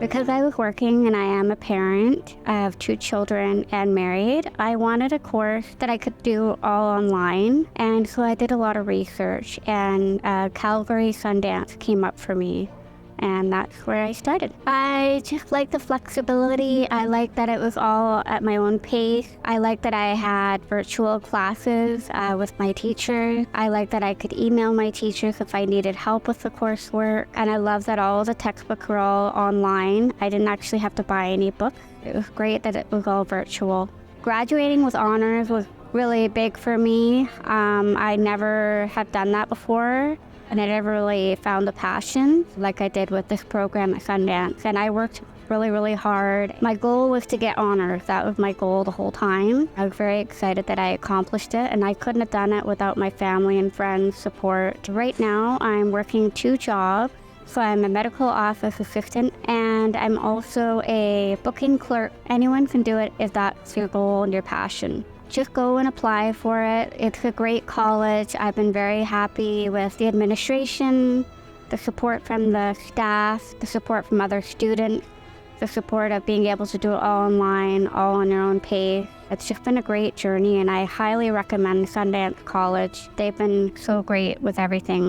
Because I was working and I am a parent, I have 2 children and married, I wanted a course that I could do all online. And so I did a lot of research, and Calgary Sundance came up for me. And that's where I started. I just like the flexibility. I like that it was all at my own pace. I like that I had virtual classes with my teacher. I like that I could email my teachers if I needed help with the coursework. And I love that all of the textbooks were all online. I didn't actually have to buy any books. It was great that it was all virtual. Graduating with honors was really big for me. I never had done that before. And I never really found a passion like I did with this program at Sundance. And I worked really, really hard. My goal was to get honors. That was my goal the whole time. I was very excited that I accomplished it, and I couldn't have done it without my family and friends' support. Right now, I'm working 2 jobs. So I'm a medical office assistant, and I'm also a booking clerk. Anyone can do it if that's your goal and your passion. Just go and apply for it. It's a great college. I've been very happy with the administration, the support from the staff, the support from other students, the support of being able to do it all online, all on your own pace. It's just been a great journey, and I highly recommend Sundance College. They've been so great with everything.